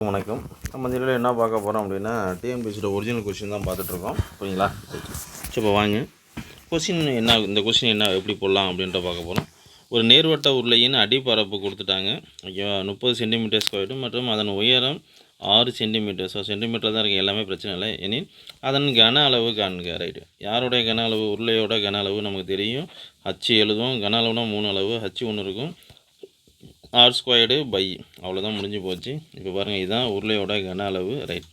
வணக்கம். நம்ம இந்த வீடியோவில் என்ன பார்க்க போகிறோம் அப்படின்னா டிஎன்பிஎஸ்சியோட ஒரிஜினல் கொஸ்டின் தான் பார்த்துட்ருக்கோம். சரிங்களா? சரி, இப்போ வாங்க கொஸ்டின் என்ன, இந்த கொஸ்டின் என்ன எப்படி போடலாம் அப்படின்ற பார்க்க போகிறோம். ஒரு நேர்வட்ட உருளையின் அடிப்பரப்பு கொடுத்துட்டாங்க. ஓகேவா? 30 சென்டிமீட்டர் ஸ்கொயர்டு மற்றும் அதன் உயரம் 6 சென்டிமீட்டர். ஸோ சென்டிமீட்டர் தான் இருக்குது, எல்லாமே பிரச்சனை இல்லை. எனில் அதன் கன அளவு காண்க. ரைட்டு. யாருடைய கன அளவு? உருளையோட கன அளவு நமக்கு தெரியும். ஹச் எழுதும். கன அளவுனா 3 அளவு. ஹச் 1 இருக்கும். ஆர் ஸ்கொயர்டு பை, அவ்வளோதான், முடிஞ்சு போச்சு. இப்போ பாருங்கள், இதுதான் உருளையோட கன அளவு. ரைட்.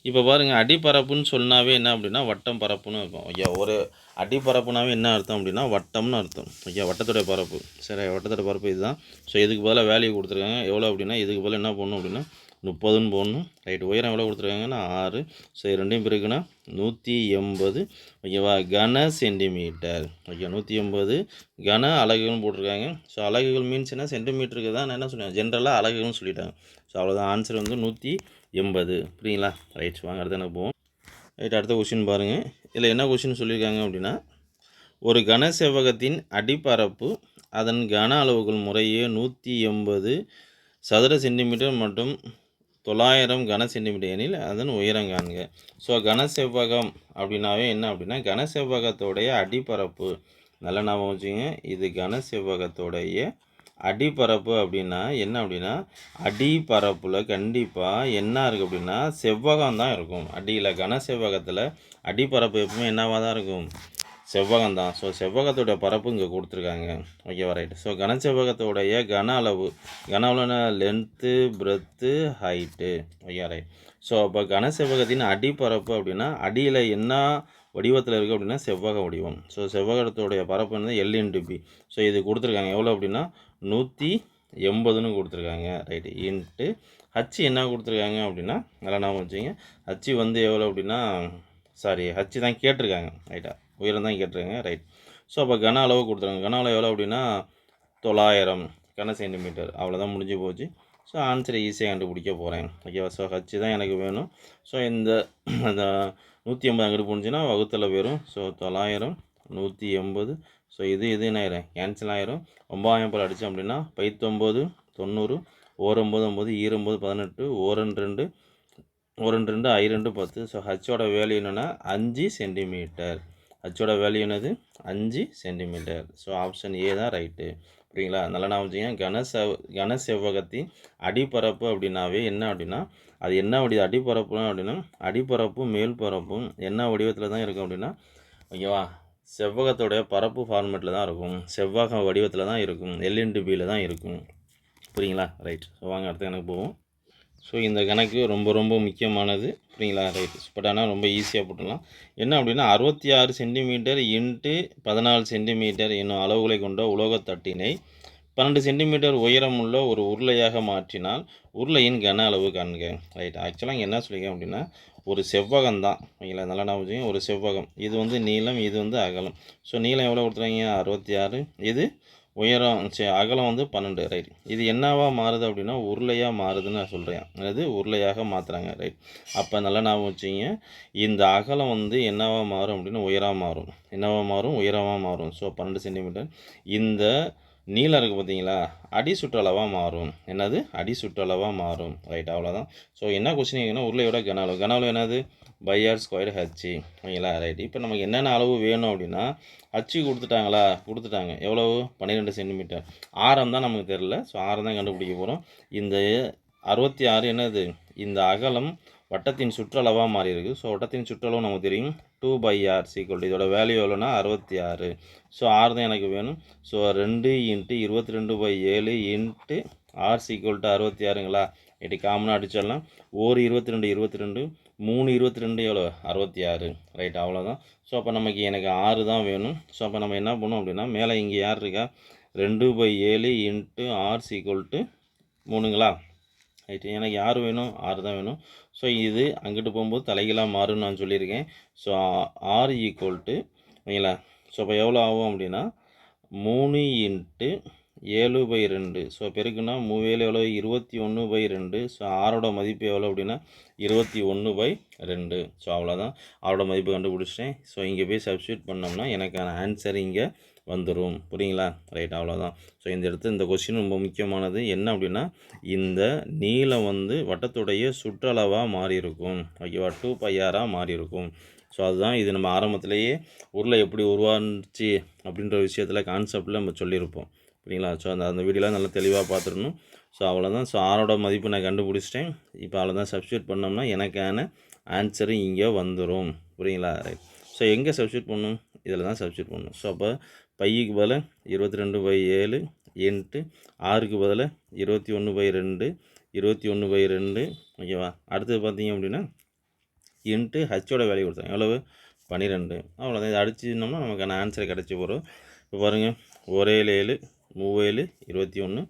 இப்போ பாருங்கள், அடிப்பரப்புன்னு சொன்னாவே என்ன அப்படின்னா வட்டம் பரப்புன்னு இருக்கும். ஓகே, ஒரு அடிப்பரப்புனாவே என்ன அர்த்தம் அப்படின்னா வட்டம்னு அர்த்தம். ஓகே, வட்டத்துடைய பரப்பு. சரி, வட்டத்தோட பரப்பு இதுதான். ஸோ இதுக்கு பதிலாக வேல்யூ கொடுத்துருக்காங்க. எவ்வளோ அப்படின்னா இதுக்கு பதிலாக என்ன பண்ணணும் அப்படின்னா 30ன்னு போடணும். ரைட். உயரம் எவ்வளோ கொடுத்துருக்காங்கன்னா 6. ஸோ இது ரெண்டையும் பிறகுன்னா 180. ஓகேவா? கன சென்டிமீட்டர். ஓகே, 180 கன அலகுகள்னு போட்டிருக்காங்க. ஸோ அலகுகள் மீன்ஸ் என்ன, சென்டிமீட்டருக்கு தான் நான் என்ன சொன்னேன், ஜென்ரலாக அலகுகள்னு சொல்லிட்டாங்க. ஸோ அவ்வளோதான், ஆன்சர் வந்து 180. புரியுங்களா? ரைட். வாங்க அடுத்து என்ன போவோம். ரைட், அடுத்த கொஸ்டின் பாருங்கள். இதில் என்ன கொஸ்டின் சொல்லியிருக்காங்க அப்படின்னா, ஒரு கன செவ்வகத்தின் அடிப்பரப்பு அதன் கன அளவுகள் முறையே 180 சதுர சென்டிமீட்டர் மற்றும் 900 கன சென்டிமீட்டர் எனில் அதன் உயரம் காண்க. ஸோ கன செவ்வகம் அப்படின்னாவே என்ன அப்படின்னா கன செவ்வகத்தோடைய அடிப்பரப்பு. நல்லா ஞாபகம் வச்சுங்க, இது கன செவ்வகத்தோடைய அடிப்பரப்பு அப்படின்னா என்ன அப்படின்னா அடிப்பரப்பில் கண்டிப்பாக என்ன இருக்குது அப்படின்னா செவ்வகம் தான் இருக்கும். அடியில் கன செவ்வகத்தில் அடிப்பரப்பு எப்பவுமே என்னவாக தான் இருக்கும், செவ்வகம் தான். ஸோ செவ்வகத்தோடைய பரப்பு இங்கே கொடுத்துருக்காங்க. ஓகேவா? ரைட்டு. ஸோ கன செவ்வகத்தோடைய கன அளவு, கன அளவுனா length, breadth, height. Okay, right. So அப்போ கன செவ்வகத்தின் அடிப்பரப்பு அப்படின்னா அடியில் என்ன வடிவத்தில் இருக்குது அப்படின்னா செவ்வக வடிவம். ஸோ செவ்வகத்தோடைய பரப்பு வந்து L/B. ஸோ இது கொடுத்துருக்காங்க எவ்வளோ அப்படின்னா 180ன்னு கொடுத்துருக்காங்க. ரைட்டு. இன்ட்டு ஹச் என்ன கொடுத்துருக்காங்க அப்படின்னா, நல்லா ஞாபகம் வச்சுங்க, ஹச் வந்து எவ்வளோ அப்படின்னா, சாரி, ஹச் தான் கேட்டிருக்காங்க. ரைட்டா? உயரம் தான் கேட்டிருக்காங்க. ரைட். ஸோ அப்போ கன அளவு கொடுத்துருக்காங்க. கன அளவு எவ்வளோ அப்படின்னா 900 கன சென்டிமீட்டர். அவ்வளோதான், முடிஞ்சு போச்சு. ஸோ ஆன்சரை ஈஸியாக கண்டுபிடிக்க போகிறேன். ஓகேவா? ஸோ ஹச் தான் எனக்கு வேணும். ஸோ இந்த 180 அங்கிட்டு போணுச்சுன்னா வகுத்தில் போயிடும். ஸோ 900 180. ஸோ இது என்ன ஆயிரும், கேன்சல் ஆயிரும். 9 போல் அடித்தோம் அப்படின்னா 19 90 9 9 29 18 1 2 2 I 2 10. ஸோ ஹச்சோட வேல்யூ என்னென்னா 5 சென்டிமீட்டர். ஹச்சோட வேல்யூ என்னது, 5 சென்டிமீட்டர். ஸோ ஆப்ஷன் ஏ தான் ரைட்டு. புரியுங்களா? நல்லா நான் வச்சுக்கேன். கன செவ்வகத்தின் அடிப்பரப்பு அப்படின்னாவே என்ன அப்படின்னா அது என்ன அடிப்பரப்பு அப்படின்னா அடிப்பரப்பும் மேல் பரப்பும் என்ன வடிவத்தில் தான் இருக்கும் அப்படின்னா, ஓகேவா, செவ்வகத்தோடைய பரப்பு ஃபார்மேட்டில் தான் இருக்கும். செவ்வக வடிவத்தில் தான் இருக்கும். L/Bயில் தான் இருக்கும். புரியுங்களா? ரைட். ஸோ வாங்க அடுத்த கணக்கு போவோம். ஸோ இந்த கணக்கு ரொம்ப ரொம்ப முக்கியமானது. புரியுங்களா? ரைட். பட் ஆனால் ரொம்ப ஈஸியாக போட்டுடலாம். என்ன அப்படின்னா 66 சென்டிமீட்டர் இன்ட்டு 14 சென்டிமீட்டர் என்னும் அளவுகளை கொண்ட உலோகத்தட்டினை 12 சென்டிமீட்டர் உயரமுள்ள ஒரு உருளையாக மாற்றினால் உருளையின் கன அளவு காண்க. ரைட். ஆக்சுவலாக இங்கே என்ன சொல்லியிருக்கேன் அப்படின்னா ஒரு செவ்வகம் தான். ஓகேங்களா? நல்லா நான் வச்சுக்கோங்க, ஒரு செவ்வகம். இது வந்து நீளம், இது வந்து அகலம். ஸோ நீளம் எவ்வளோ கொடுத்துருவாங்க, 66. இது உயரம், அகலம் வந்து 12. ரைட். இது என்னவா மாறுது அப்படின்னா உருளையாக மாறுதுன்னு நான் சொல்கிறேன். அதாவது உருளையாக மாற்றுறாங்க. ரைட். அப்போ நல்லா ஞாபகம் வச்சுங்க, இந்த அகலம் வந்து என்னவா மாறும் அப்படின்னா உயரமாக மாறும். என்னவா மாறும், உயரமாக மாறும். So 12 centimetre. இந்த நீளம் இருக்குது பார்த்தீங்களா, அடி சுற்றளவாக மாறும். என்னது, அடி சுற்றளவாக மாறும். ரைட். அவ்வளோதான். ஸோ என்ன கொஸ்டின் கேட்குன்னா உருளையோட கன அளவு. கன அளவு என்னது, பை ஆர் ஸ்கொயர் ஹச். ஓகேங்களா? ரைட். இப்போ நமக்கு என்னென்ன அளவு வேணும் அப்படின்னா ஹச்சு கொடுத்துட்டாங்க. எவ்வளவு, 12 சென்டிமீட்டர். ஆரம் தான் நமக்கு தெரில. ஸோ ஆரம் தான் கண்டுபிடிக்க போகிறோம். இந்த 66 என்னது, இந்த அகலம் வட்டத்தின் சுற்றளவாக மாறி இருக்குது. ஸோ வட்டத்தின் சுற்றளவு நமக்கு தெரியும் 2/r = இதோட வேல்யூ எவ்வளோன்னா 66. ஸோ 6 தான் எனக்கு வேணும். So 2 × 22/7 into r = 66ங்களா? எட்டு காமனாக அடிச்சிடலாம். 22 22 3 22 எவ்வளோ, 66. ரைட். அவ்வளோதான். ஸோ அப்போ நமக்கு எனக்கு 6 தான் வேணும். ஸோ அப்போ நம்ம என்ன பண்ணோம் அப்படின்னா மேலே இங்கே யார் இருக்கா, 2/7 இன்ட்டு r = 3ங்களா? ரைட்டு. எனக்கு யார் வேணும், 6 தான் வேணும். ஸோ இது அங்கிட்டு போகும்போது தலைகளாக மாறும்னு நான் சொல்லியிருக்கேன். ஸோ r = ஓகேங்களா? ஸோ அப்போ எவ்வளோ ஆகும் அப்படின்னா 3 × 7/2. ஸோ பெருக்குன்னா 3 எவ்வளோ, 21/2. ஸோ ஆரோட மதிப்பு எவ்வளோ அப்படின்னா 21/2. ஸோ அவ்வளோதான், ஆரோட மதிப்பு கண்டுபிடிச்சிட்டேன். ஸோ இங்கே போய் சப்ஸ்டியூட் பண்ணோம்னா எனக்கான ஆன்சர் இங்கே வந்துடும். புரியுங்களா? ரைட், அவ்வளோதான். ஸோ இந்த இடத்துல இந்த கொஸ்டின் ரொம்ப முக்கியமானது. என்ன அப்படின்னா, இந்த நீளம் வந்து வட்டத்துடைய சுற்றளவாக மாறி இருக்கும். ஓகேவா? 2πr மாறி இருக்கும். ஸோ அதுதான் இது நம்ம ஆரம்பத்திலேயே உருளை எப்படி உருவானுச்சு அப்படின்ற விஷயத்தில் கான்செப்டில் நம்ம சொல்லியிருப்போம். புரியுங்களா? ஸோ அந்த வீடியோலாம் நல்லா தெளிவாக பார்த்துடணும். ஸோ அவ்வளோதான். ஸோ ஆரோட மதிப்பு நான் கண்டுபிடிச்சிட்டேன். இப்போ அவ்வளோதான். சப்ஸ்டியூட் பண்ணோம்னா எனக்கான ஆன்சரு இங்கே வந்துடும். புரியுங்களா? ரைட். ஸோ எங்கே சப்ஸ்டியூட் பண்ணணும்? இதில் தான் சப்ஸ்டியூட் பண்ணணும். ஸோ அப்போ பைக்கு பதில் 22/7 இன்ட்டு ஆறுக்கு பதில் 21/2 21/2. ஓகேவா? அடுத்தது பார்த்தீங்க அப்படின்னா இன்ட்டு ஹச்சோட வேல்யூ கொடுத்தாங்க. எவ்வளவு? 12. அவ்வளோதான். இதை அடிச்சிருந்தோம்னா நமக்கான ஆன்சர் கிடச்சி போகிறோம். இப்போ பாருங்கள், 1 7 3 21.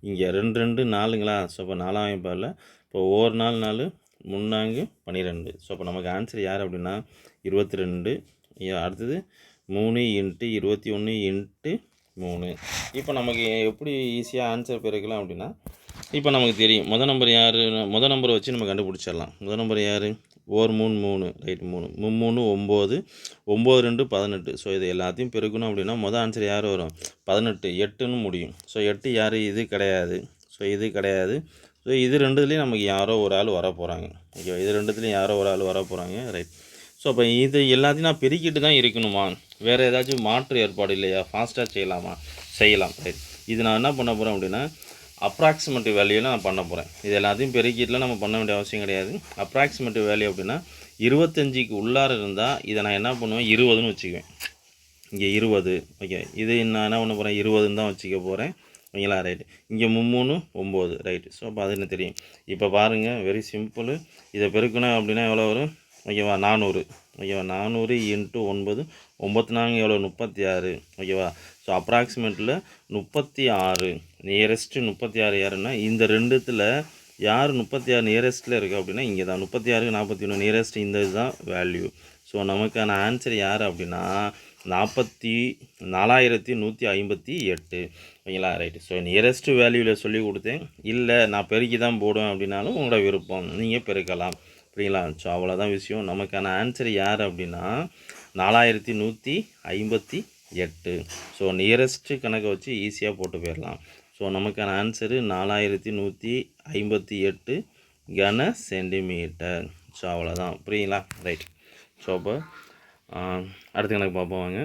இங்கே 2 2 4ங்களா? ஸோ அப்போ 4ஆம் பாரில் இப்போ ஒரு 4 4 3 12. ஸோ அப்போ நமக்கு ஆன்சர் யார் அப்படின்னா 22. அடுத்தது 3 இன்ட்டு 21 இன்ட்டு 3. இப்போ நமக்கு எப்படி ஈஸியாக ஆன்சர் பெருக்கலாம் அப்படின்னா, இப்போ நமக்கு தெரியும் முதல் நம்பர் யார், முதல் நம்பரை வச்சு நம்ம கண்டுபிடிச்சிடலாம். முதல் நம்பர் யார்? 1 3 3 ரைட் 3 3 9 9 2 18. ஸோ இது எல்லாத்தையும் பெருக்கணும் அப்படின்னா முதல் ஆன்சர் யார் வரும்? 18 8ன்னு முடியும். ஸோ 8 யார்? இது கிடையாது. ஸோ இது கிடையாது. ஸோ இது ரெண்டுத்துலேயும் நமக்கு யாரோ ஒரு ஆள் வர போகிறாங்க. ஓகே, இது ரெண்டுத்துலேயும் யாரோ ஒரு ஆள் வர போகிறாங்க. ரைட். ஸோ அப்போ இது எல்லாத்தையும் நான் பெருக்கிட்டு தான் இருக்கணுமா? வேறு ஏதாச்சும் மாற்று ஏற்பாடு இல்லையா? ஃபாஸ்ட்டாக செய்யலாமா? செய்யலாம். ரைட். இது நான் என்ன பண்ண போகிறேன் அப்படின்னா அப்ராக்சிமேட்டிவ் வேல்யூவில் நான் பண்ண போகிறேன். இது எல்லாத்தையும் பெருக்கிட்டுலாம் நம்ம பண்ண வேண்டிய அவசியம் கிடையாது. அப்ராக்சிமேட்டிவ் வேல்யூ அப்படின்னா 25க்கு உள்ளார இருந்தால் இதை நான் என்ன பண்ணுவேன்? 20ன்னு வச்சுக்குவேன். இங்கே 20. ஓகே, இது நான் என்ன பண்ண போகிறேன்? 20ன்னு தான் வச்சுக்க போகிறேன். ஓகேங்களா? ரைட்டு. இங்கே 3 9 ரைட்டு. ஸோ அப்போ அது என்ன தெரியும்? இப்போ பாருங்கள், வெரி சிம்பிள். இதை பெருக்கணும் அப்படின்னா எவ்வளோ வரும்? ஓகேவா? 400. ஓகேவா? 400 இன்ட்டு 9 94 எவ்வளோ? 36. ஓகேவா? ஸோ அப்ராக்சிமேட்டில் 36. நியரஸ்ட்டு 36 யாருன்னா இந்த ரெண்டுத்தில் யார் 36 நியரஸ்ட்டில் இருக்குது அப்படின்னா இங்கே தான் 36 41 நியரஸ்ட். இந்த இதுதான் வேல்யூ. ஸோ நமக்கான ஆன்சர் யார் அப்படின்னா 44,158. ஓகேங்களா? ரைட்டு. ஸோ நியரஸ்ட் வேல்யூவில் சொல்லி கொடுத்தேன். இல்லை நான் பெருக்கி தான் போடுவேன் அப்படின்னாலும் உங்களோட விருப்பம், நீங்கள் பெருக்கலாம். புரியுங்களா? ஸோ அவ்வளோதான் விஷயம். நமக்கான ஆன்சர் யார் அப்படின்னா 4158. ஸோ நியரஸ்ட்டு கணக்கை வச்சு ஈஸியாக போட்டு போயிடலாம். ஸோ நமக்கான ஆன்சரு 4158 கன சென்டிமீட்டர். ஸோ அவ்வளோதான். புரியுங்களா? ரைட். ஸோ அப்போ அடுத்த கணக்கு பார்ப்போம் வாங்க.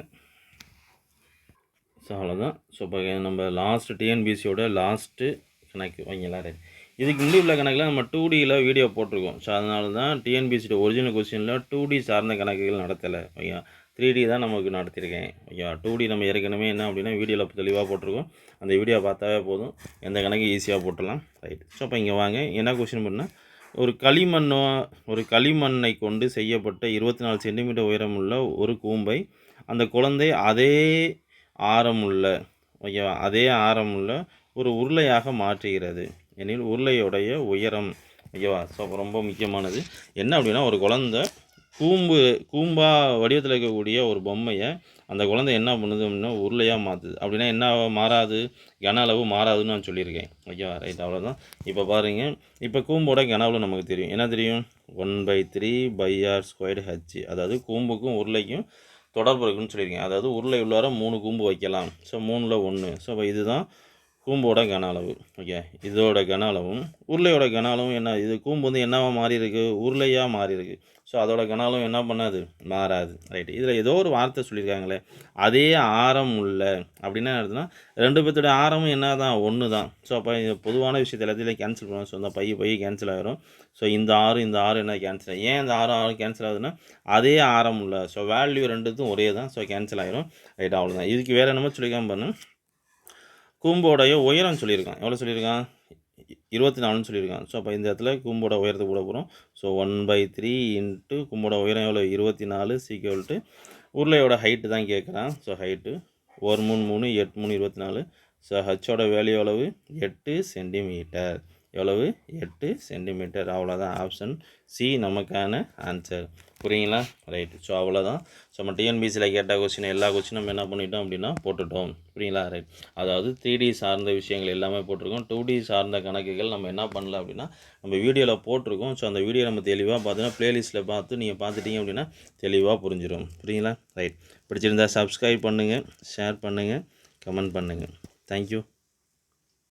ஸோ அவ்வளோதான். ஸோ இப்போ நம்ம லாஸ்ட்டு டிஎன்பிசியோட லாஸ்ட்டு கணக்கு. ஓகேங்களா? ரைட். இதுக்கு முன்னாடி உள்ள கணக்கில் நம்ம 2Dயில் வீடியோ போட்டிருக்கோம். ஸோ அதனால தான் டிஎன்பிசியோட ஒரிஜினல் கொஸ்டினில் 2D சார்ந்த கணக்குகள் நடத்தலை. ஓகே, 3D தான் நமக்கு நடத்தியிருக்கேன். ஓகே, 2D நம்ம ஏற்கனவே என்ன அப்படின்னா வீடியோவில் தெளிவாக போட்டிருக்கோம். அந்த வீடியோ பார்த்தாவே போதும், எந்த கணக்கு ஈஸியாக போட்டுடலாம். ரைட். ஸோ அப்போ இங்கே வாங்க, என்ன கொஸ்டின் பண்ணால் ஒரு களிமண்ணை கொண்டு செய்யப்பட்ட 24 சென்டிமீட்டர் உயரமுள்ள ஒரு கூம்பை அந்த குழந்தை அதே ஆரமுள்ள ஒரு உருளையாக மாற்றுகிறது எனில் உருளையுடைய உயரம். ஓகேவா? ஸோ அப்போ ரொம்ப முக்கியமானது என்ன அப்படின்னா, ஒரு குழந்தை கூம்பா வடிவத்தில் இருக்கக்கூடிய ஒரு பொம்மையை அந்த குழந்தை என்ன பண்ணுது அப்படின்னா உருளையாக மாற்றுது. அப்படின்னா என்ன மாறாது? கன அளவு மாறாதுன்னு நான் சொல்லியிருக்கேன். ஓகேவா? ரைட். அவ்வளோதான். இப்போ பாருங்கள், இப்போ கூம்போட கன அளவு நமக்கு தெரியும். என்ன தெரியும்? 1/3πr²h. அதாவது கூம்புக்கும் உருளைக்கும் தொடர்பு இருக்குன்னு சொல்லியிருக்கேன். அதாவது உருளை உள்ளார 3 கூம்பு வைக்கலாம். ஸோ 3ல் 1. ஸோ அப்போ இதுதான் கூம்போட கன அளவு. ஓகே, இதோட கன அளவும் உருளையோட கன அளவும் என்ன? இது கூம்பு வந்து என்னவா மாறி இருக்குது? உருளையாக மாறி இருக்குது. ஸோ அதோட கன அளவு என்ன பண்ணாது? மாறாது. ரைட்டு. இதில் ஏதோ ஒரு வார்த்தை சொல்லியிருக்காங்களே, அதே ஆரம் உள்ள அப்படின்னா எடுத்துனா ரெண்டு பேர்த்தோடைய ஆரமும் என்ன தான்? 1 தான். ஸோ அப்போ இந்த பொதுவான விஷயத்தை எல்லாத்தையும் கேன்சல் பண்ணுவோம். ஸோ இந்த பை கேன்சல் ஆகிரும். ஸோ இந்த 6 என்ன கேன்சல் ஆகும்? ஏன் இந்த 6 கேன்சல் ஆகுதுன்னா அதே ஆரம் உள்ள. ஸோ வேல்யூ ரெண்டுத்தும் ஒரே தான். ஸோ கேன்சல் ஆகிரும். ரைட். அவ்வளோதான். இதுக்கு வேறு என்னமோ சொல்லிக்காம பண்ணு, கூம்போடைய உயரம் சொல்லியிருக்கான். எவ்வளோ சொல்லியிருக்கான்? 24ன்னு சொல்லியிருக்கான். ஸோ அப்போ இந்த இடத்துல கூம்போட உயரத்தை கூட போகிறோம். ஸோ 1/3 இன்ட்டு கூம்போட உயரம் எவ்வளோ? 24 = உருளையோட ஹைட்டு தான் கேட்குறான். So height 1 3 3 8 3 24. ஸோ ஹச்சோட வேல்யூ அளவு 8 சென்டிமீட்டர். எவ்வளவு 8 சென்டிமீட்டர். அவ்வளோதான். ஆப்ஷன் சி நமக்கான ஆன்சர். புரியுங்களா? ரைட். ஸோ அவ்வளோதான். ஸோ நம்ம டிஎன்பிசியில் கேட்ட கொஸ்டின் எல்லா கொஸ்டினும் நம்ம என்ன பண்ணிட்டோம் அப்படின்னா போட்டுட்டோம். புரியுங்களா? ரைட். அதாவது 3D சார்ந்த விஷயங்கள் எல்லாமே போட்டிருக்கோம். 2D சார்ந்த கணக்குகள் நம்ம என்ன பண்ணல அப்படின்னா நம்ம வீடியோவில் போட்டிருக்கோம். ஸோ அந்த வீடியோ நம்ம தெளிவாக பார்த்தோன்னா ப்ளேலிஸ்ட்டில் பார்த்து நீங்கள் பார்த்துட்டீங்க அப்படின்னா தெளிவாக புரிஞ்சிடும். புரியுங்களா? ரைட். பிடிச்சிருந்தா சப்ஸ்கிரைப் பண்ணுங்கள், ஷேர் பண்ணுங்கள், கமெண்ட் பண்ணுங்கள். தேங்க்யூ.